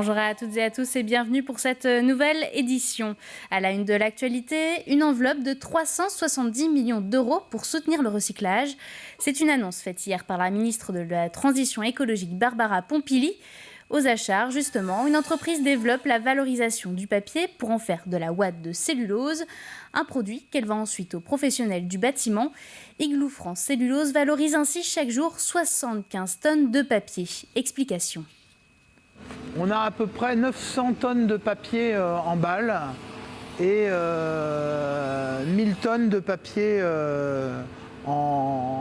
Bonjour à toutes et à tous et bienvenue pour cette nouvelle édition. À la une de l'actualité, une enveloppe de 370 millions d'euros pour soutenir le recyclage. C'est une annonce faite hier par la ministre de la Transition écologique Barbara Pompili. Aux Achards, justement, une entreprise développe la valorisation du papier pour en faire de la ouate de cellulose, un produit qu'elle vend ensuite aux professionnels du bâtiment. Igloo France Cellulose valorise ainsi chaque jour 75 tonnes de papier. Explication. On a à peu près 900 tonnes de papier en balles et 1000 tonnes de papier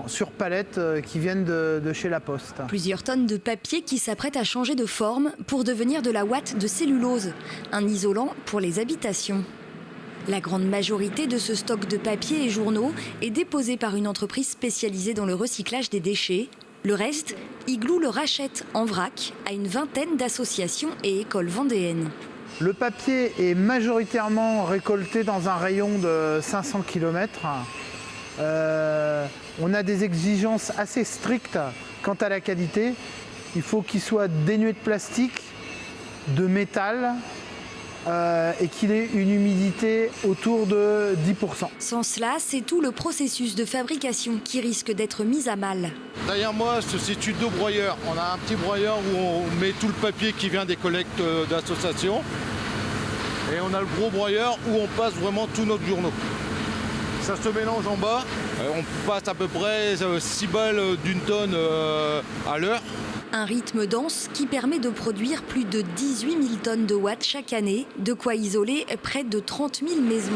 sur palette qui viennent de chez La Poste. Plusieurs tonnes de papier qui s'apprêtent à changer de forme pour devenir de la ouate de cellulose, un isolant pour les habitations. La grande majorité de ce stock de papier et journaux est déposé par une entreprise spécialisée dans le recyclage des déchets. Le reste, Igloo le rachète en vrac à une vingtaine d'associations et écoles vendéennes. Le papier est majoritairement récolté dans un rayon de 500 km. On a des exigences assez strictes quant à la qualité. Il faut qu'il soit dénué de plastique, de métal et qu'il ait une humidité autour de 10%. Sans cela, c'est tout le processus de fabrication qui risque d'être mis à mal. Derrière moi se situent deux broyeurs. On a un petit broyeur où on met tout le papier qui vient des collectes d'associations. Et on a le gros broyeur où on passe vraiment tous nos journaux. Ça se mélange en bas. On passe à peu près 6 balles d'une tonne à l'heure. Un rythme dense qui permet de produire plus de 18 000 tonnes de watts chaque année, de quoi isoler près de 30 000 maisons.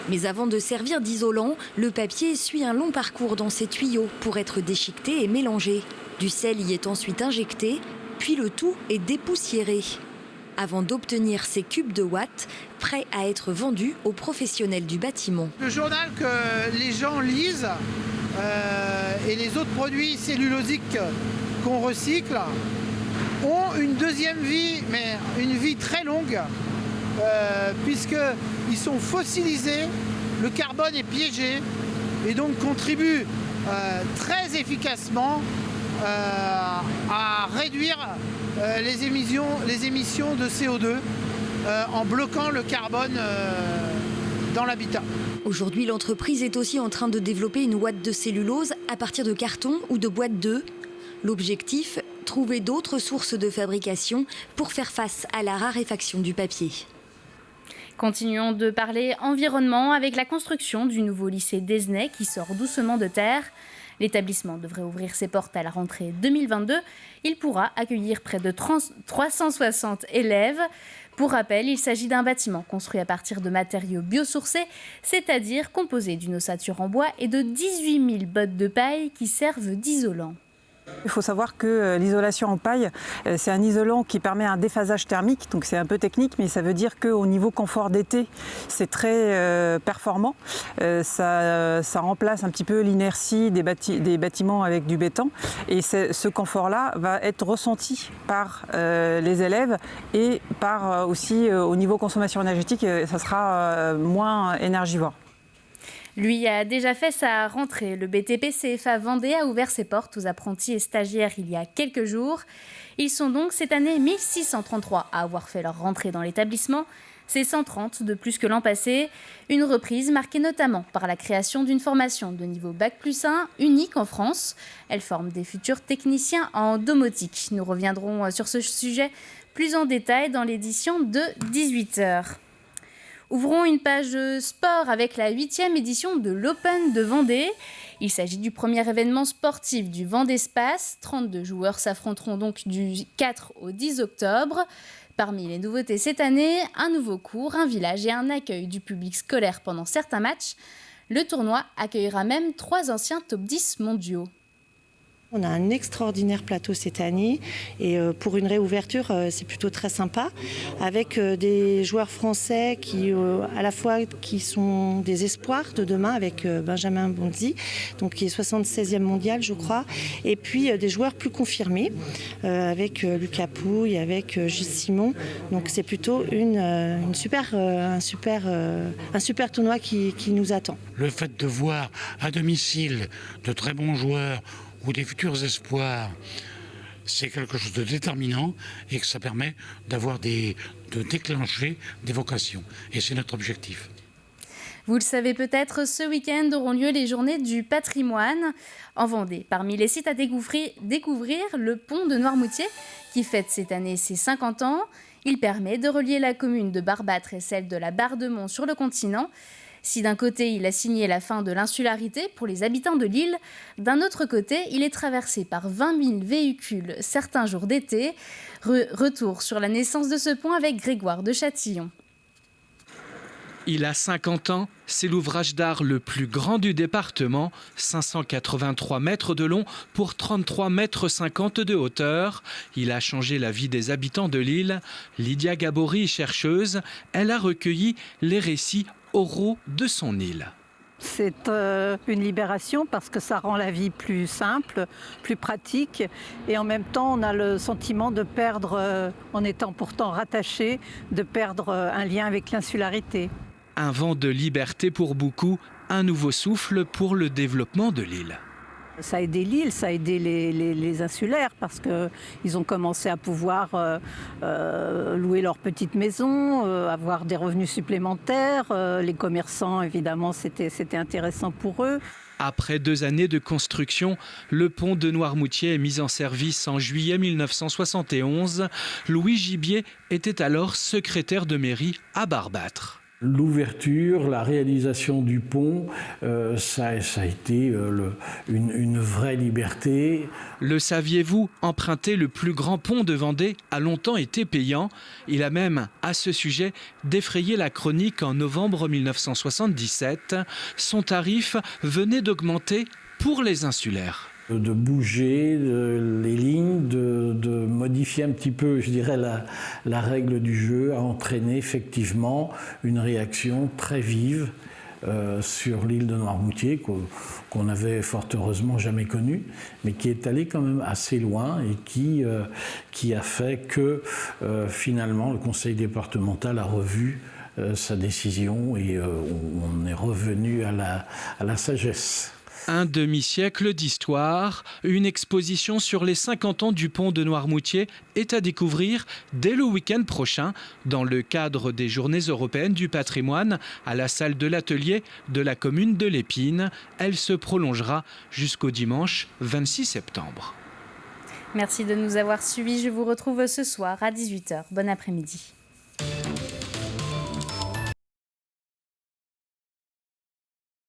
Mais avant de servir d'isolant, le papier suit un long parcours dans ses tuyaux pour être déchiqueté et mélangé. Du sel y est ensuite injecté, puis le tout est dépoussiéré. Avant d'obtenir ces cubes de watts, prêts à être vendus aux professionnels du bâtiment. Le journal que les gens lisent et les autres produits cellulosiques qu'on recycle ont une deuxième vie, mais une vie très longue, puisqu'ils sont fossilisés, le carbone est piégé et donc contribue très efficacement à réduire les émissions de CO2 en bloquant le carbone dans l'habitat. Aujourd'hui, l'entreprise est aussi en train de développer une ouate de cellulose à partir de carton ou de boîte d'œufs. L'objectif, trouver d'autres sources de fabrication pour faire face à la raréfaction du papier. Continuons de parler environnement avec la construction du nouveau lycée d'Esnay qui sort doucement de terre. L'établissement devrait ouvrir ses portes à la rentrée 2022. Il pourra accueillir près de 360 élèves. Pour rappel, il s'agit d'un bâtiment construit à partir de matériaux biosourcés, c'est-à-dire composé d'une ossature en bois et de 18 000 bottes de paille qui servent d'isolant. Il faut savoir que l'isolation en paille, c'est un isolant qui permet un déphasage thermique, donc c'est un peu technique, mais ça veut dire qu'au niveau confort d'été, c'est très performant. Ça remplace un petit peu l'inertie des bâtiments avec du béton, et ce confort-là va être ressenti par les élèves et par aussi au niveau consommation énergétique, ça sera moins énergivore. Lui a déjà fait sa rentrée. Le BTP CFA Vendée a ouvert ses portes aux apprentis et stagiaires il y a quelques jours. Ils sont donc cette année 1633 à avoir fait leur rentrée dans l'établissement. C'est 130 de plus que l'an passé. Une reprise marquée notamment par la création d'une formation de niveau Bac+1 unique en France. Elle forme des futurs techniciens en domotique. Nous reviendrons sur ce sujet plus en détail dans l'édition de 18h. Ouvrons une page sport avec la 8e édition de l'Open de Vendée. Il s'agit du premier événement sportif du Vendespace. 32 joueurs s'affronteront donc du 4 au 10 octobre. Parmi les nouveautés cette année, un nouveau cours, un village et un accueil du public scolaire pendant certains matchs. Le tournoi accueillera même 3 anciens top 10 mondiaux. On a un extraordinaire plateau cette année et pour une réouverture, c'est plutôt très sympa avec des joueurs français qui à la fois qui sont des espoirs de demain avec Benjamin Bonzi, donc qui est 76e mondial je crois, et puis des joueurs plus confirmés avec Lucas Pouille, avec Gilles Simon. Donc c'est plutôt un super tournoi qui nous attend. Le fait de voir à domicile de très bons joueurs ou des futurs espoirs c'est quelque chose de déterminant et que ça permet de déclencher des vocations. Et c'est notre objectif. Vous le savez peut-être, ce week-end auront lieu les journées du patrimoine en Vendée. Parmi les sites à découvrir le pont de Noirmoutier, qui fête cette année ses 50 ans. Il permet de relier la commune de Barbâtre et celle de la Barre-de-Mont sur le continent. Si d'un côté, il a signé la fin de l'insularité pour les habitants de l'île, d'un autre côté, il est traversé par 20 000 véhicules certains jours d'été. Retour sur la naissance de ce pont avec Grégoire de Châtillon. Il a 50 ans, c'est l'ouvrage d'art le plus grand du département, 583 mètres de long pour 33,50 mètres de hauteur. Il a changé la vie des habitants de l'île. Lydia Gabory est chercheuse, elle a recueilli les récits oraux de son île. C'est une libération parce que ça rend la vie plus simple, plus pratique et en même temps on a le sentiment de perdre, en étant pourtant rattaché, de perdre un lien avec l'insularité. Un vent de liberté pour beaucoup, un nouveau souffle pour le développement de l'île. Ça a aidé l'île, ça a aidé les insulaires parce qu'ils ont commencé à pouvoir louer leur petite maison, avoir des revenus supplémentaires. Les commerçants, évidemment, c'était intéressant pour eux. Après 2 années de construction, le pont de Noirmoutier est mis en service en juillet 1971. Louis Gibier était alors secrétaire de mairie à Barbâtre. L'ouverture, la réalisation du pont, ça a été une vraie liberté. Le saviez-vous, emprunter le plus grand pont de Vendée a longtemps été payant. Il a même, à ce sujet, défrayé la chronique en novembre 1977. Son tarif venait d'augmenter pour les insulaires. De bouger les lignes, de modifier un petit peu, je dirais, la règle du jeu a entraîné effectivement une réaction très vive sur l'île de Noirmoutier qu'on n'avait fort heureusement jamais connue, mais qui est allée quand même assez loin et qui a fait que finalement le conseil départemental a revu sa décision et on est revenu à la sagesse. Un demi-siècle d'histoire, une exposition sur les 50 ans du pont de Noirmoutier est à découvrir dès le week-end prochain dans le cadre des Journées européennes du patrimoine à la salle de l'atelier de la commune de l'Épine. Elle se prolongera jusqu'au dimanche 26 septembre. Merci de nous avoir suivis. Je vous retrouve ce soir à 18h. Bon après-midi.